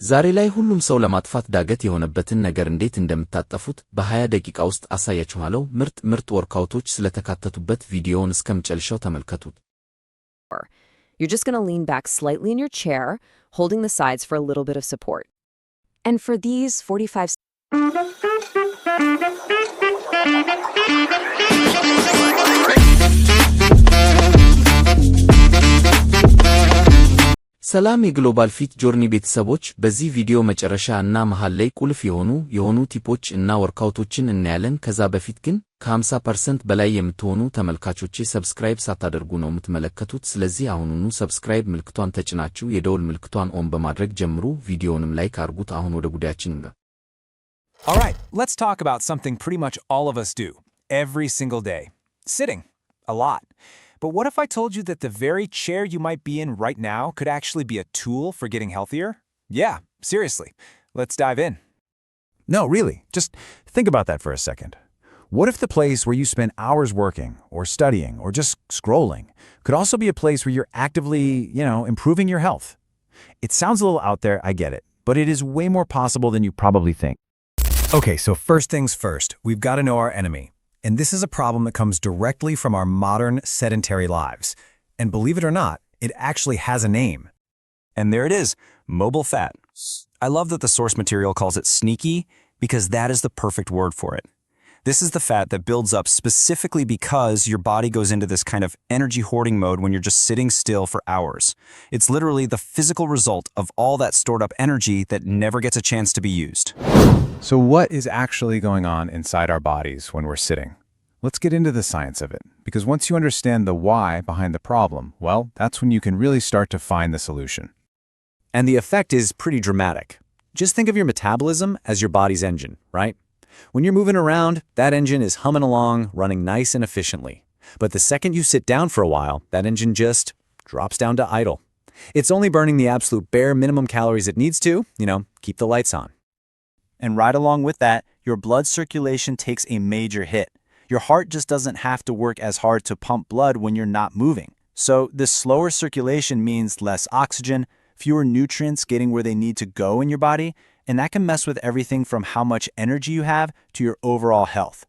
ዛሬ ላይ ሁሉም ሰው ለማጥፋት ዳገት የሆነበትን ነገር እንዴት እንደምታጠፉት በ20 ደቂቃ ውስጥ አሳያችኋለሁ። ምርጥ ወርካውቶች ስለተካተቱበት ቪዲዮውን እስከመጨረሻው ተመልከቱት። You're just going to lean back slightly in your chair, holding the sides for a little bit of support. And for these 45 ሰላም የግሎባል ፊት ጆርኒ ቤተሰቦች፣ በዚህ ቪዲዮ መጨረሻ እና መሃል ላይ ቁልፍ የሆኑ ቲፖች እና ወርካውቶችን እናያለን። ከዛ በፊት ግን ከ50% በላይ የምትሆኑ ተመልካቾቼ ሰብስክራይብ ሳታደርጉ ነው የምትመለከቱት። ስለዚህ አሁኑኑ ሰብስክራይብ ምልክቷን ተጭናችሁ የደወል ምልክቷን ኦን በማድረግ ጀምሩ። ቪዲዮውንም ላይክ አድርጉት። አሁን ወደ ጉዳያችን እንገባ። All right, let's talk about something pretty much all of us do every single day. Sitting. A lot. But what if I told you that the very chair you might be in right now could actually be a tool for getting healthier? Yeah, seriously. Let's dive in. No, really. Just think about that for a second. What if the place where you spend hours working or studying or just scrolling could also be a place where you're actively, improving your health? It sounds a little out there, I get it, but it is way more possible than you probably think. Okay, so first things first, we've got to know our enemy. And this is a problem that comes directly from our modern sedentary lives. And believe it or not, it actually has a name. And there it is, mobile fat. I love that the source material calls it sneaky because that is the perfect word for it. This is the fat that builds up specifically because your body goes into this kind of energy hoarding mode when you're just sitting still for hours. It's literally the physical result of all that stored up energy that never gets a chance to be used. So what is actually going on inside our bodies when we're sitting? Let's get into the science of it, because once you understand the why behind the problem, well, that's when you can really start to find the solution. And the effect is pretty dramatic. Just think of your metabolism as your body's engine, right? When you're moving around, that engine is humming along, running nice and efficiently. But the second you sit down for a while, that engine just drops down to idle. It's only burning the absolute bare minimum calories it needs to, keep the lights on. And right along with that, your blood circulation takes a major hit. Your heart just doesn't have to work as hard to pump blood when you're not moving. So this slower circulation means less oxygen, fewer nutrients getting where they need to go in your body, and that can mess with everything from how much energy you have to your overall health.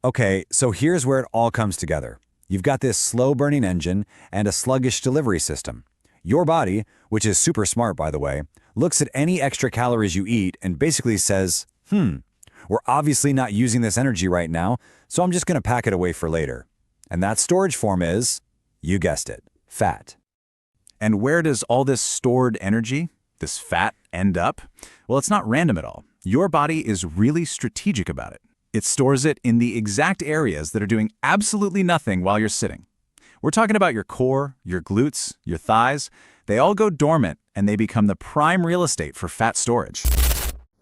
Okay, so here's where it all comes together. You've got this slow-burning engine and a sluggish delivery system. Your body, which is super smart by the way, looks at any extra calories you eat and basically says, we're obviously not using this energy right now, so I'm just going to pack it away for later. And that storage form is, you guessed it, fat. And where does all this stored energy, this fat, end up? Well, it's not random at all. Your body is really strategic about it. It stores it in the exact areas that are doing absolutely nothing while you're sitting. We're talking about your core, your glutes, your thighs. They all go dormant and they become the prime real estate for fat storage.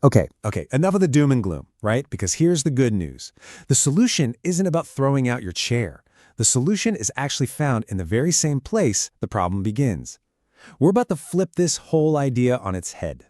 Okay, enough of the doom and gloom, right? Because here's the good news. The solution isn't about throwing out your chair. The solution is actually found in the very same place the problem begins. We're about to flip this whole idea on its head.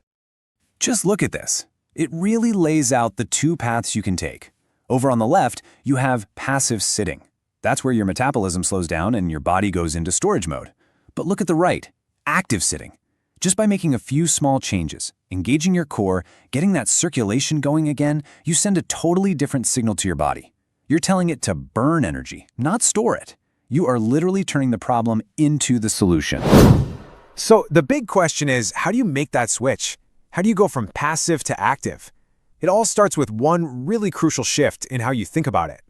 Just look at this. It really lays out the two paths you can take. Over on the left, you have passive sitting. That's where your metabolism slows down and your body goes into storage mode. But look at the right, active sitting. Just by making a few small changes, engaging your core, getting that circulation going again, you send a totally different signal to your body. You're telling it to burn energy, not store it. You are literally turning the problem into the solution. So the big question is, how do you make that switch? How do you go from passive to active? It all starts with one really crucial shift in how you think about it.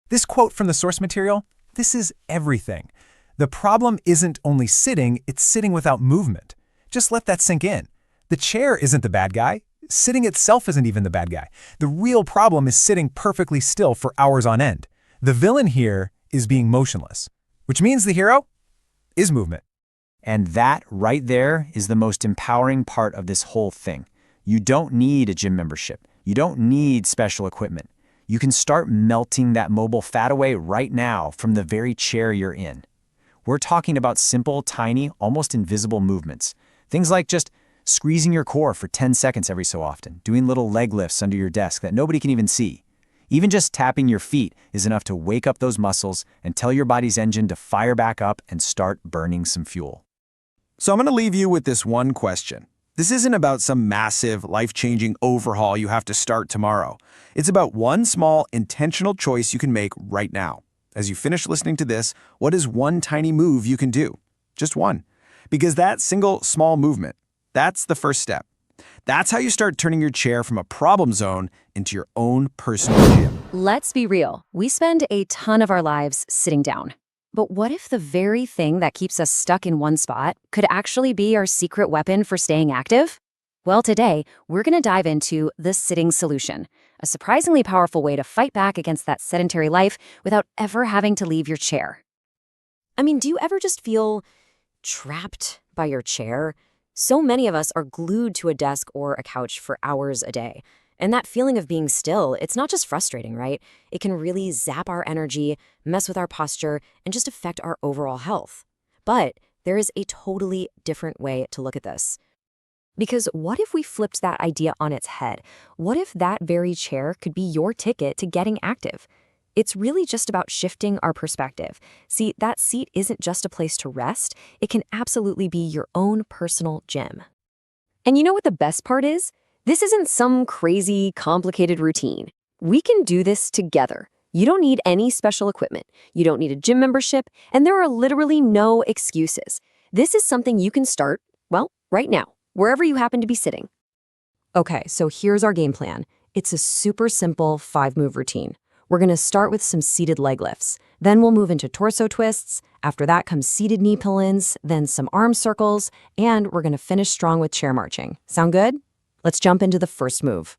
This quote from the source material, this is everything. The problem isn't only sitting, it's sitting without movement. Just let that sink in. The chair isn't the bad guy. Sitting itself isn't even the bad guy. The real problem is sitting perfectly still for hours on end. The villain here is being motionless, which means the hero is movement. And that right there is the most empowering part of this whole thing. You don't need a gym membership. You don't need special equipment. You can start melting that mobile fat away right now from the very chair you're in. We're talking about simple, tiny, almost invisible movements. Things like just squeezing your core for 10 seconds every so often, doing little leg lifts under your desk that nobody can even see. Even just tapping your feet is enough to wake up those muscles and tell your body's engine to fire back up and start burning some fuel. So I'm going to leave you with this one question. This isn't about some massive, life-changing overhaul you have to start tomorrow. It's about one small, intentional choice you can make right now. As you finish listening to this, what is one tiny move you can do? Just one. Because that single, small movement, that's the first step. That's how you start turning your chair from a problem zone into your own personal gym. Let's be real. We spend a ton of our lives sitting down. But what if the very thing that keeps us stuck in one spot could actually be our secret weapon for staying active? Well, today, we're going to dive into the sitting solution, a surprisingly powerful way to fight back against that sedentary life without ever having to leave your chair. I mean, do you ever just feel trapped by your chair? So many of us are glued to a desk or a couch for hours a day. And that feeling of being still, it's not just frustrating, right? It can really zap our energy, mess with our posture, and just affect our overall health. But there is a totally different way to look at this. Because what if we flipped that idea on its head? What if that very chair could be your ticket to getting active? It's really just about shifting our perspective. See, that seat isn't just a place to rest. It can absolutely be your own personal gym. And you know what the best part is? This isn't some crazy, complicated routine. We can do this together. You don't need any special equipment. You don't need a gym membership, and there are literally no excuses. This is something you can start, well, right now, wherever you happen to be sitting. Okay, so here's our game plan. It's a super simple 5-move routine. We're going to start with some seated leg lifts. Then we'll move into torso twists. After that comes seated knee pull-ins, then some arm circles, and we're going to finish strong with chair marching. Sound good? Let's jump into the first move.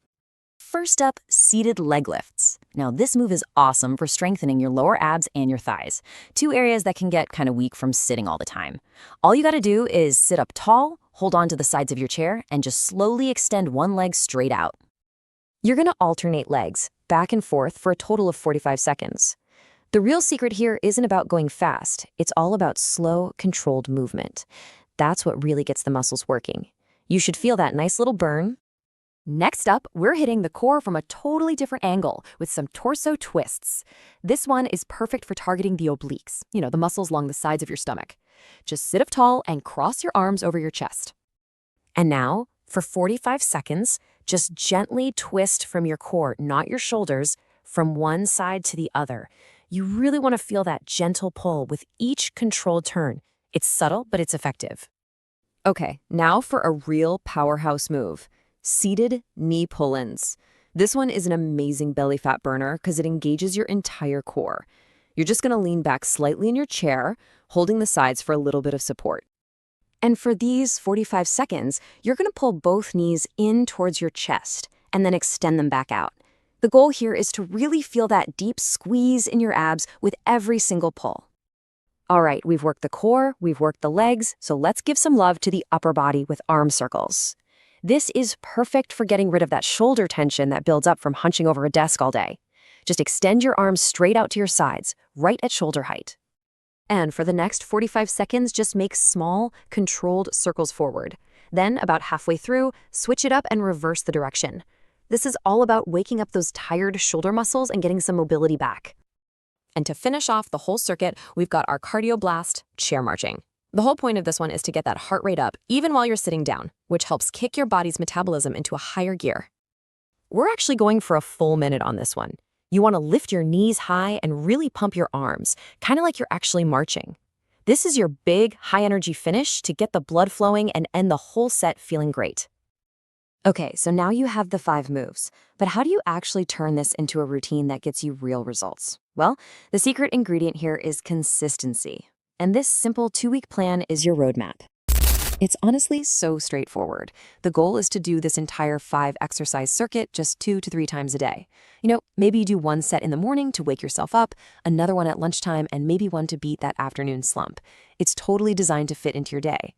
First up, seated leg lifts. Now, this move is awesome for strengthening your lower abs and your thighs, 2 areas that can get kind of weak from sitting all the time. All you got to do is sit up tall, hold on to the sides of your chair, and just slowly extend one leg straight out. You're going to alternate legs, back and forth for a total of 45 seconds. The real secret here isn't about going fast. It's all about slow, controlled movement. That's what really gets the muscles working. You should feel that nice little burn. Next up, we're hitting the core from a totally different angle with some torso twists. This one is perfect for targeting the obliques, the muscles along the sides of your stomach. Just sit up tall and cross your arms over your chest. And now, for 45 seconds, just gently twist from your core, not your shoulders, from one side to the other. You really want to feel that gentle pull with each controlled turn. It's subtle, but it's effective. Okay, now for a real powerhouse move. Seated knee pull-ins. This one is an amazing belly fat burner because it engages your entire core. You're just going to lean back slightly in your chair, holding the sides for a little bit of support. And for these 45 seconds, you're going to pull both knees in towards your chest and then extend them back out. The goal here is to really feel that deep squeeze in your abs with every single pull. All right, we've worked the core, we've worked the legs, so let's give some love to the upper body with arm circles. This is perfect for getting rid of that shoulder tension that builds up from hunching over a desk all day. Just extend your arms straight out to your sides, right at shoulder height. And for the next 45 seconds, just make small, controlled circles forward. Then, about halfway through, switch it up and reverse the direction. This is all about waking up those tired shoulder muscles and getting some mobility back. And to finish off the whole circuit, we've got our cardio blast, chair marching. The whole point of this one is to get that heart rate up, even while you're sitting down, which helps kick your body's metabolism into a higher gear. We're actually going for a full minute on this one. You want to lift your knees high and really pump your arms, kind of like you're actually marching. This is your big, high-energy finish to get the blood flowing and end the whole set feeling great. Okay, so now you have the 5 moves, but how do you actually turn this into a routine that gets you real results? Well, the secret ingredient here is consistency. And this simple 2-week plan is your roadmap. It's honestly so straightforward. The goal is to do this entire 5-exercise circuit just 2 to 3 times a day. Maybe you do 1 set in the morning to wake yourself up, another one at lunchtime, and maybe one to beat that afternoon slump. It's totally designed to fit into your day.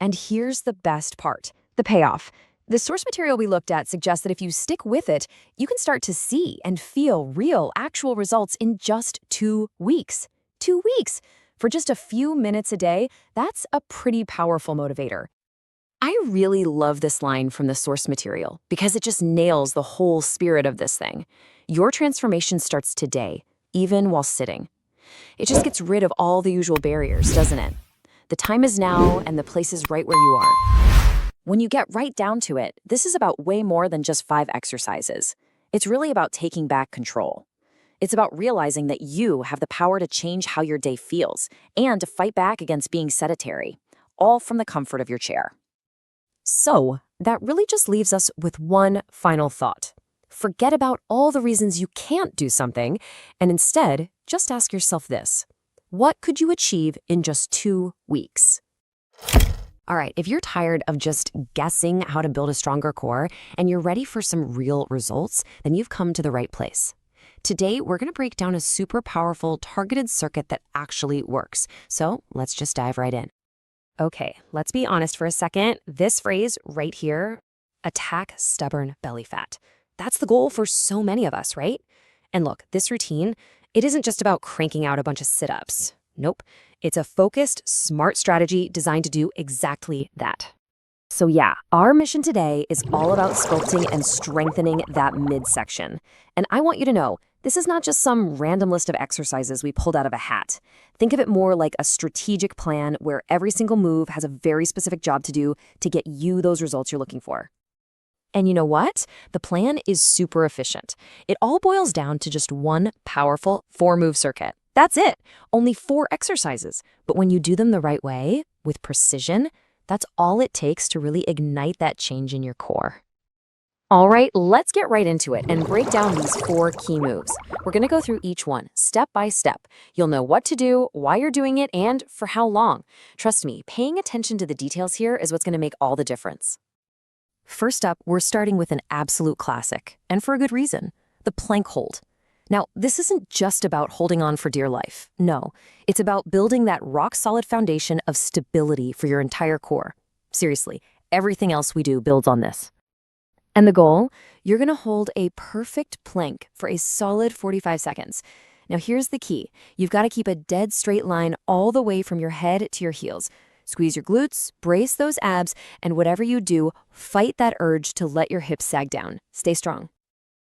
And here's the best part, the payoff. The source material we looked at suggests that if you stick with it, you can start to see and feel real, actual results in just 2 weeks. 2 weeks! For just a few minutes a day, that's a pretty powerful motivator. I really love this line from the source material because it just nails the whole spirit of this thing. Your transformation starts today, even while sitting. It just gets rid of all the usual barriers, doesn't it? The time is now, and the place is right where you are. When you get right down to it, this is about way more than just 5 exercises. It's really about taking back control. It's about realizing that you have the power to change how your day feels and to fight back against being sedentary, all from the comfort of your chair. So, that really just leaves us with one final thought. Forget about all the reasons you can't do something, and instead, just ask yourself this: what could you achieve in just 2 weeks? All right, if you're tired of just guessing how to build a stronger core and you're ready for some real results, then you've come to the right place. Today, we're going to break down a super powerful targeted circuit that actually works. So let's just dive right in. Okay, let's be honest for a second. This phrase right here, attack stubborn belly fat. That's the goal for so many of us, right? And look, this routine, it isn't just about cranking out a bunch of sit-ups. Nope, it's a focused, smart strategy designed to do exactly that. So yeah, our mission today is all about sculpting and strengthening that midsection. And I want you to know, this is not just some random list of exercises we pulled out of a hat. Think of it more like a strategic plan where every single move has a very specific job to do to get you those results you're looking for. And you know what? The plan is super efficient. It all boils down to just one powerful 4-move circuit. That's it. Only 4 exercises. But when you do them the right way, with precision, that's all it takes to really ignite that change in your core. All right, let's get right into it and break down these 4 key moves. We're going to go through each one step by step. You'll know what to do, why you're doing it, and for how long. Trust me, paying attention to the details here is what's going to make all the difference. First up, we're starting with an absolute classic, and for a good reason, the plank hold. Now, this isn't just about holding on for dear life. No, it's about building that rock-solid foundation of stability for your entire core. Seriously, everything else we do builds on this. And the goal? You're going to hold a perfect plank for a solid 45 seconds. Now, here's the key. You've got to keep a dead straight line all the way from your head to your heels. Squeeze your glutes, brace those abs, and whatever you do, fight that urge to let your hips sag down. Stay strong.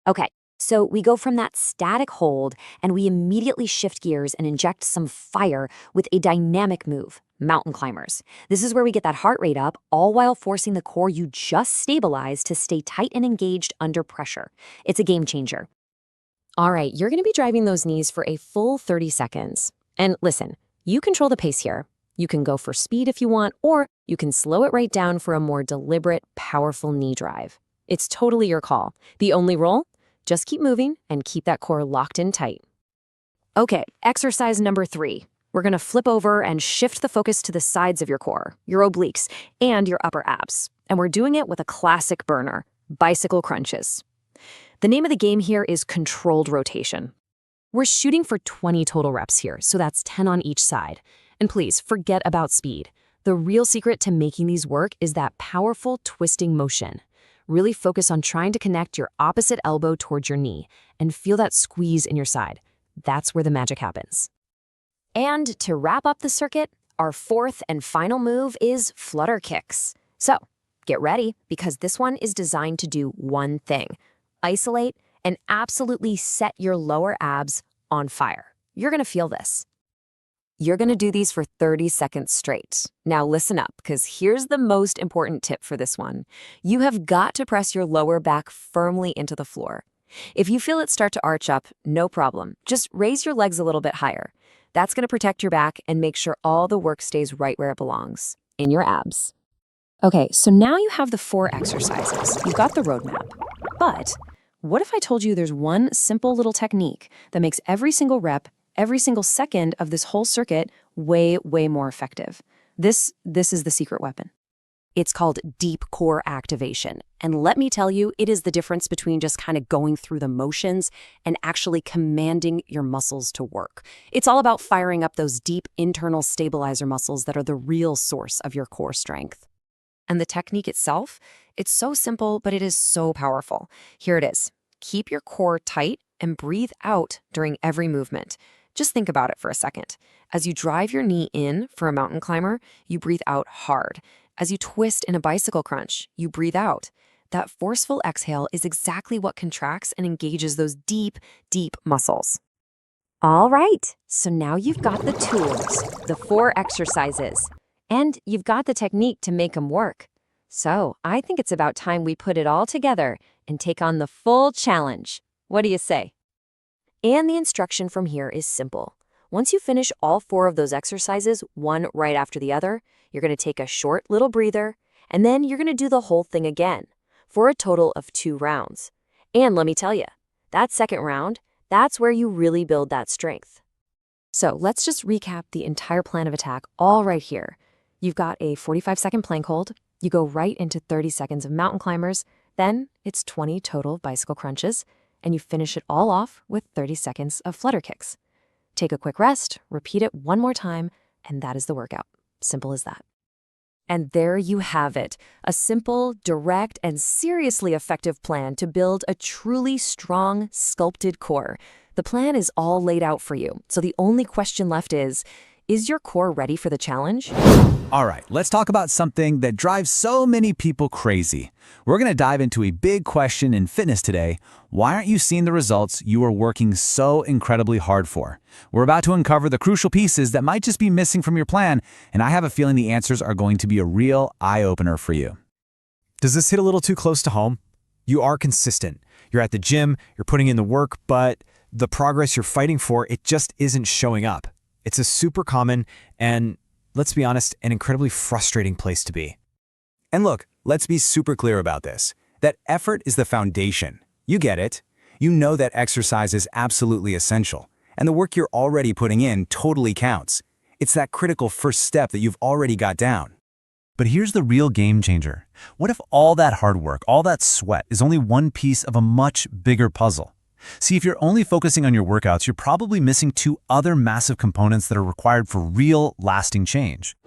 Okay. So we go from that static hold and we immediately shift gears and inject some fire with a dynamic move, mountain climbers. This is where we get that heart rate up, all while forcing the core you just stabilized to stay tight and engaged under pressure. It's a game changer. All right, you're going to be driving those knees for a full 30 seconds. And listen, you control the pace here. You can go for speed if you want, or you can slow it right down for a more deliberate, powerful knee drive. It's totally your call. The only rule? Just keep moving and keep that core locked in tight. Okay, exercise number 3. We're going to flip over and shift the focus to the sides of your core, your obliques, and your upper abs. And we're doing it with a classic burner, bicycle crunches. The name of the game here is controlled rotation. We're shooting for 20 total reps here, so that's 10 on each side. And please, forget about speed. The real secret to making these work is that powerful twisting motion. Really focus on trying to connect your opposite elbow towards your knee and feel that squeeze in your side. That's where the magic happens. And to wrap up the circuit, our 4th and final move is flutter kicks. So get ready, because this one is designed to do one thing: isolate and absolutely set your lower abs on fire. You're going to feel this. You're going to do these for 30 seconds straight. Now listen up, because here's the most important tip for this one. You have got to press your lower back firmly into the floor. If you feel it start to arch up, no problem. Just raise your legs a little bit higher. That's going to protect your back and make sure all the work stays right where it belongs, in your abs. Okay, so now you have the 4 exercises. You've got the roadmap. But what if I told you there's one simple little technique that makes every single rep, every single second of this whole circuit way, way more effective? This is the secret weapon. It's called deep core activation. And let me tell you, it is the difference between just kind of going through the motions and actually commanding your muscles to work. It's all about firing up those deep internal stabilizer muscles that are the real source of your core strength. And the technique itself, it's so simple, but it is so powerful. Here it is. Keep your core tight and breathe out during every movement. Just think about it for a second. As you drive your knee in for a mountain climber, you breathe out hard. As you twist in a bicycle crunch, you breathe out. That forceful exhale is exactly what contracts and engages those deep, deep muscles. All right, so now you've got the tools, the 4 exercises, and you've got the technique to make them work. So I think it's about time we put it all together and take on the full challenge. What do you say? And the instruction from here is simple. Once you finish all 4 of those exercises, one right after the other, you're going to take a short little breather, and then you're going to do the whole thing again for a total of 2 rounds. And let me tell you, that second round, that's where you really build that strength. So let's just recap the entire plan of attack all right here. You've got a 45-second plank hold, you go right into 30 seconds of mountain climbers, then it's 20 total bicycle crunches, and you finish it all off with 30 seconds of flutter kicks. Take a quick rest, repeat it one more time, and that is the workout. Simple as that. And there you have it, a simple, direct, and seriously effective plan to build a truly strong, sculpted core. The plan is all laid out for you, so the only question left is your core ready for the challenge? All right, let's talk about something that drives so many people crazy. We're going to dive into a big question in fitness today. Why aren't you seeing the results you are working so incredibly hard for? We're about to uncover the crucial pieces that might just be missing from your plan, and I have a feeling the answers are going to be a real eye-opener for you. Does this hit a little too close to home? You are consistent. You're at the gym, you're putting in the work, but the progress you're fighting for, it just isn't showing up. It's a super common and, let's be honest, an incredibly frustrating place to be. And look, let's be super clear about this. That effort is the foundation. You get it. You know that exercise is absolutely essential, and the work you're already putting in totally counts. It's that critical first step that you've already got down. But here's the real game changer. What if all that hard work, all that sweat, is only one piece of a much bigger puzzle? See, if you're only focusing on your workouts, you're probably missing 2 other massive components that are required for real, lasting change.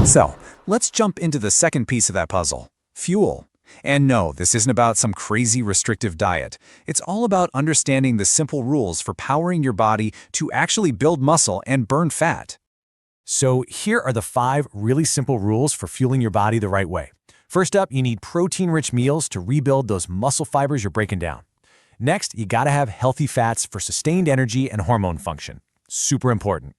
So, let's jump into the second piece of that puzzle, fuel. And no, this isn't about some crazy restrictive diet. It's all about understanding the simple rules for powering your body to actually build muscle and burn fat. So here are the 5 really simple rules for fueling your body the right way. First up, you need protein-rich meals to rebuild those muscle fibers you're breaking down. Next, you gotta have healthy fats for sustained energy and hormone function. Super important.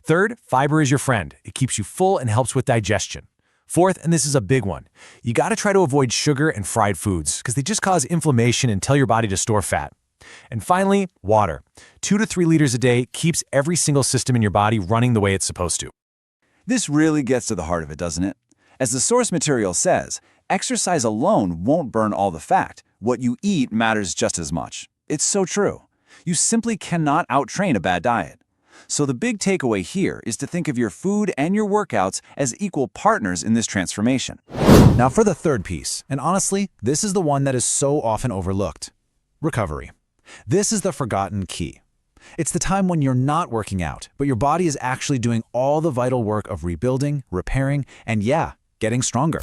Third, fiber is your friend. It keeps you full and helps with digestion. Fourth, and this is a big one, you gotta try to avoid sugar and fried foods because they just cause inflammation and tell your body to store fat. And finally, water. 2 to 3 liters a day keeps every single system in your body running the way it's supposed to. This really gets to the heart of it, doesn't it? As the source material says, exercise alone won't burn all the fat. What you eat matters just as much. It's so true. You simply cannot outtrain a bad diet. So the big takeaway here is to think of your food and your workouts as equal partners in this transformation. Now for the third piece, and honestly, this is the one that is so often overlooked. Recovery. This is the forgotten key. It's the time when you're not working out, but your body is actually doing all the vital work of rebuilding, repairing, and getting stronger.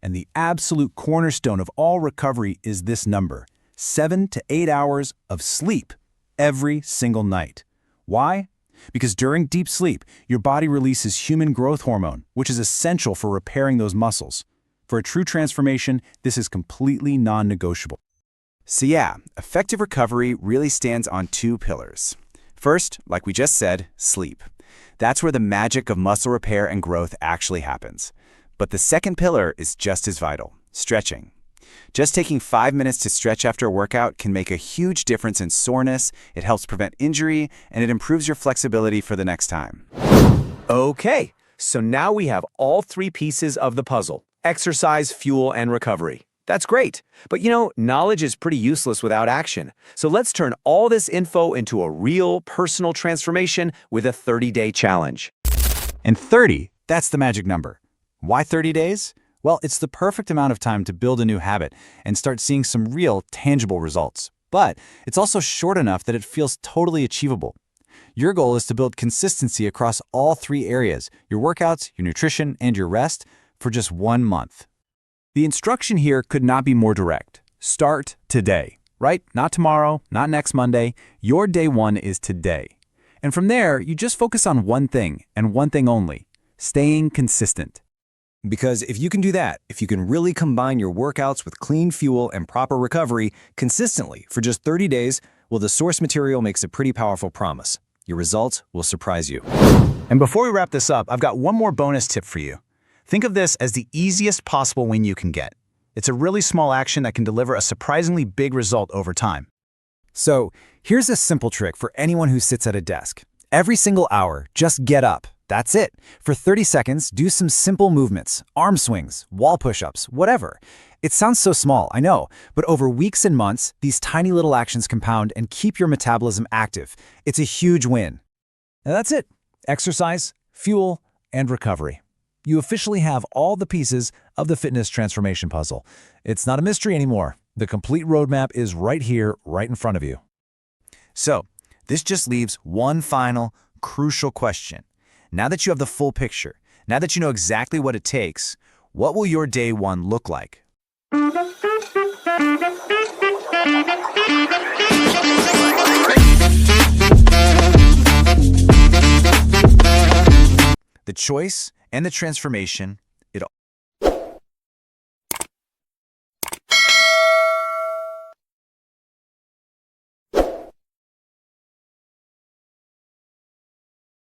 And the absolute cornerstone of all recovery is this number, 7 to 8 hours of sleep every single night. Why? Because during deep sleep, your body releases human growth hormone, which is essential for repairing those muscles. For a true transformation, this is completely non-negotiable. So effective recovery really stands on 2 pillars. First, like we just said, sleep. That's where the magic of muscle repair and growth actually happens. But the second pillar is just as vital, stretching. Just taking 5 minutes to stretch after a workout can make a huge difference in soreness, it helps prevent injury, and it improves your flexibility for the next time. Okay, so now we have all 3 pieces of the puzzle: exercise, fuel, and recovery. That's great, but knowledge is pretty useless without action. So let's turn all this info into a real personal transformation with a 30-day challenge. And 30, that's the magic number. Why 30 days? Well, it's the perfect amount of time to build a new habit and start seeing some real, tangible results. But it's also short enough that it feels totally achievable. Your goal is to build consistency across all 3 areas, your workouts, your nutrition, and your rest, for just 1 month. The instruction here could not be more direct. Start today, right? Not tomorrow, not next Monday. Your day 1 is today. And from there, you just focus on one thing and one thing only: staying consistent. Because if you can do that, if you can really combine your workouts with clean fuel and proper recovery consistently for just 30 days, well, the source material makes a pretty powerful promise. Your results will surprise you. And before we wrap this up, I've got one more bonus tip for you. Think of this as the easiest possible win you can get. It's a really small action that can deliver a surprisingly big result over time. So, here's a simple trick for anyone who sits at a desk. Every single hour, just get up. That's it. For 30 seconds, do some simple movements, arm swings, wall push-ups, whatever. It sounds so small, I know, but over weeks and months, these tiny little actions compound and keep your metabolism active. It's a huge win. And that's it. Exercise, fuel, and recovery. You officially have all the pieces of the fitness transformation puzzle. It's not a mystery anymore. The complete roadmap is right here, right in front of you. So, this just leaves one final, crucial question. Now that you have the full picture, now that you know exactly what it takes, what will your day one look like? The choice and the transformation